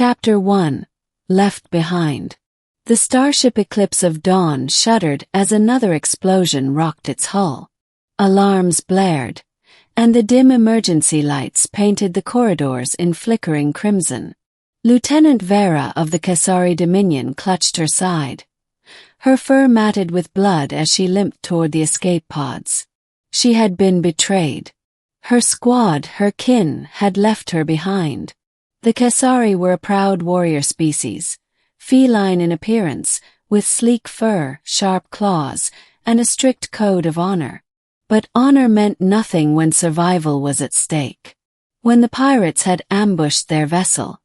Chapter 1. Left Behind. The starship Eclipse of Dawn shuddered as another explosion rocked its hull. Alarms blared, and the dim emergency lights painted the corridors in flickering crimson. Lieutenant Vera of the Kessari Dominion clutched her side, her fur matted with blood as she limped toward the escape pods. She had been betrayed. Her squad, her kin, had left her behind. The Kessari were a proud warrior species, feline in appearance, with sleek fur, sharp claws, and a strict code of honor. But honor meant nothing when survival was at stake. When the pirates had ambushed their vessel,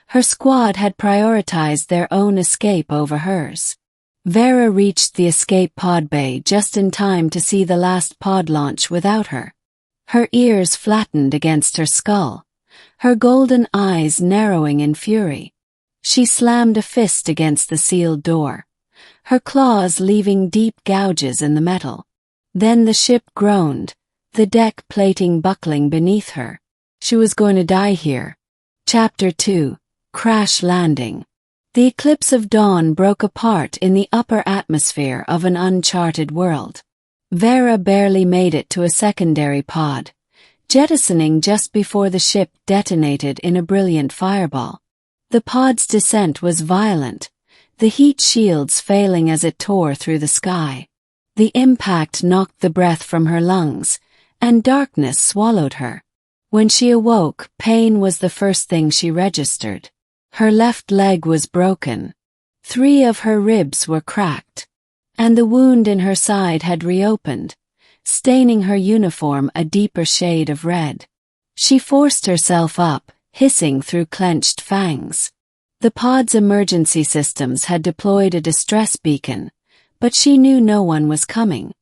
her squad had prioritized their own escape over hers. Vera reached the escape pod bay just in time to see the last pod launch without her. Her ears flattened against her skull, her golden eyes narrowing in fury. She slammed a fist against the sealed door, her claws leaving deep gouges in the metal. Then the ship groaned, the deck plating buckling beneath her. She was going to die here. Chapter 2. Crash Landing. The Eclipse of Dawn broke apart in the upper atmosphere of an uncharted world. Vera barely made it to a secondary pod, jettisoning just before the ship detonated in a brilliant fireball. The pod's descent was violent, the heat shields failing as it tore through the sky. The impact knocked the breath from her lungs, and darkness swallowed her. When she awoke, pain was the first thing she registered. Her left leg was broken. 3 of her ribs were cracked, and the wound in her side had reopened, staining her uniform a deeper shade of red. She forced herself up, hissing through clenched fangs. The pod's emergency systems had deployed a distress beacon, but she knew no one was coming.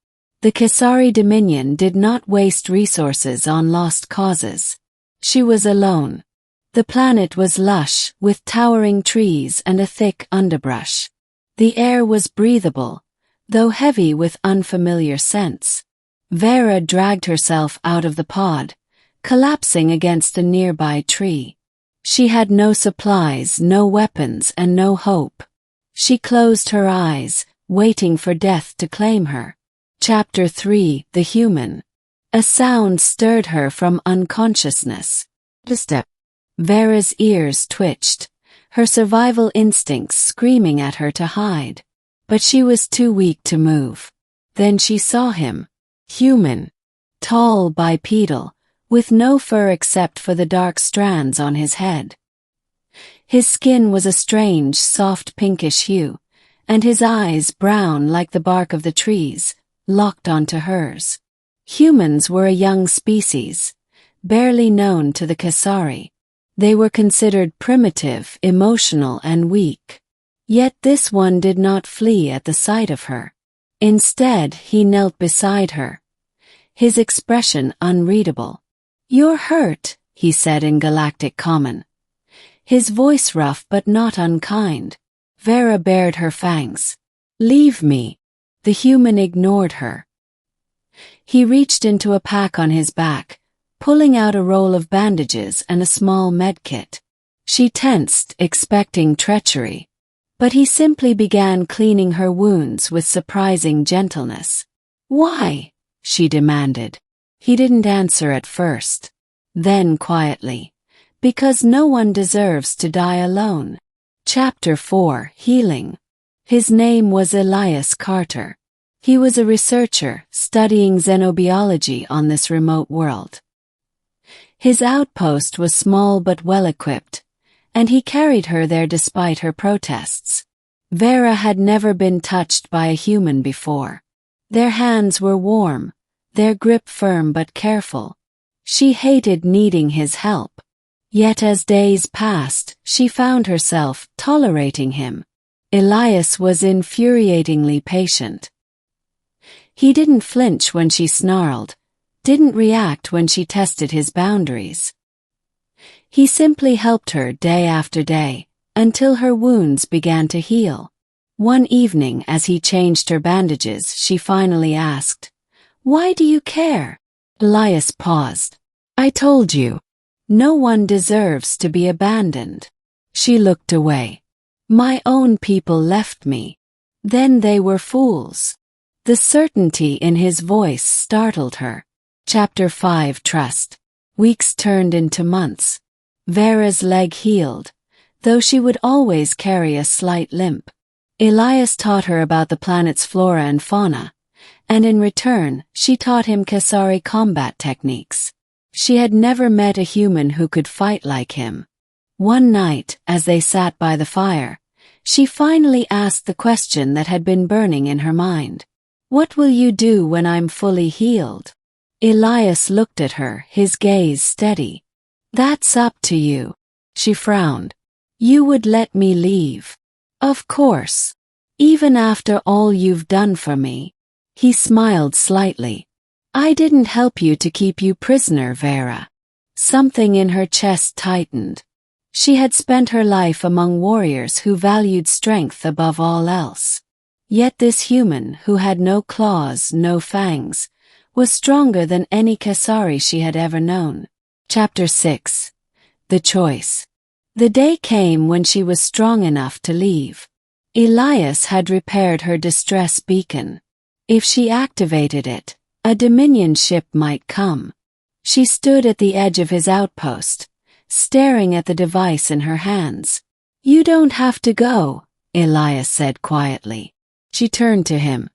The Kessari Dominion did not waste resources on lost causes. She was alone. The planet was lush, with towering trees and a thick underbrush. The air was breathable, though heavy with unfamiliar scents. Vera dragged herself out of the pod, collapsing against a nearby tree. She had no supplies, no weapons, and no hope. She closed her eyes, waiting for death to claim her. Chapter 3. The Human. A sound stirred her from unconsciousness. A step. Vera's ears twitched, her survival instincts screaming at her to hide. But she was too weak to move. Then she saw him. Human. Tall, bipedal, with no fur except for the dark strands on his head. His skin was a strange, soft pinkish hue, and his eyes, brown like the bark of the trees, locked onto hers. Humans were a young species, barely known to the Kessari. They were considered primitive, emotional, and weak. Yet this one did not flee at the sight of her. Instead, he knelt beside her, his expression unreadable. "You're hurt," he said in galactic common, his voice rough but not unkind. Vera bared her fangs. "Leave me." The human ignored her. He reached into a pack on his back, pulling out a roll of bandages and a small medkit. She tensed, expecting treachery. But he simply began cleaning her wounds with surprising gentleness. "Why?" she demanded. He didn't answer at first. Then quietly, "Because no one deserves to die alone." Chapter 4. Healing. His name was Elias Carter. He was a researcher studying xenobiology on this remote world. His outpost was small but well-equipped, and he carried her there despite her protests. Vera had never been touched by a human before. Their hands were warm, their grip firm but careful. She hated needing his help. Yet as days passed, she found herself tolerating him. Elias was infuriatingly patient. He didn't flinch when she snarled, didn't react when she tested his boundaries. He simply helped her day after day, until her wounds began to heal. One evening as he changed her bandages, she finally asked, "Why do you care?" Elias paused. "I told you. No one deserves to be abandoned." She looked away. My own people left me. Then they were fools. The certainty in his voice startled her. Chapter 5 Trust. Weeks turned into months. Vera's leg healed, though she would always carry a slight limp. Elias taught her about the planet's flora and fauna, and in return, she taught him Kessari combat techniques. She had never met a human who could fight like him. One night, as they sat by the fire, she finally asked the question that had been burning in her mind. What will you do when I'm fully healed? Elias looked at her, his gaze steady. That's up to you. She frowned. You would let me leave. Of course. Even after all you've done for me. He smiled slightly. I didn't help you to keep you prisoner, Vera. Something in her chest tightened. She had spent her life among warriors who valued strength above all else. Yet this human, who had no claws, no fangs, was stronger than any Kessari she had ever known. Chapter 6. The Choice. The day came when she was strong enough to leave. Elias had repaired her distress beacon. If she activated it, a Dominion ship might come. She stood at the edge of his outpost, staring at the device in her hands. You don't have to go, Elias said quietly. She turned to him.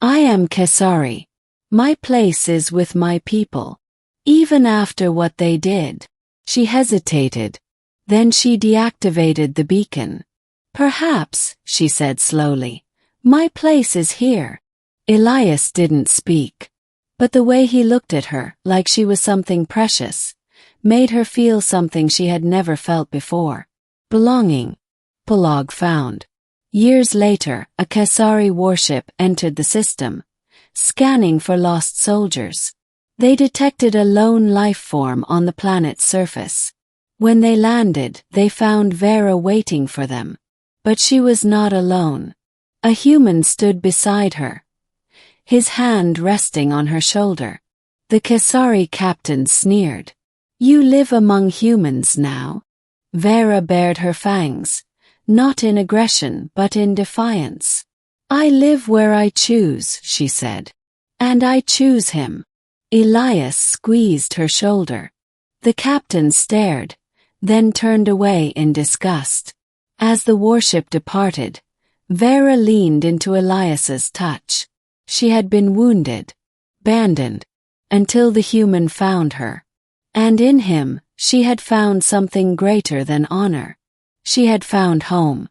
I am Kessari. My place is with my people. Even after what they did. She hesitated. Then she deactivated the beacon. Perhaps, she said slowly, my place is here. Elias didn't speak. But the way he looked at her, like she was something precious, made her feel something she had never felt before. Belonging. Epilogue found. Years later, a Kessari warship entered the system, scanning for lost soldiers. They detected a lone life form on the planet's surface. When they landed, they found Vera waiting for them. But she was not alone. A human stood beside her, his hand resting on her shoulder. The Kessari captain sneered. You live among humans now. Vera bared her fangs, not in aggression but in defiance. I live where I choose, she said. And I choose him. Elias squeezed her shoulder. The captain stared, then turned away in disgust. As the warship departed, Vera leaned into Elias's touch. She had been wounded, abandoned, until the human found her. And in him, she had found something greater than honor. She had found home.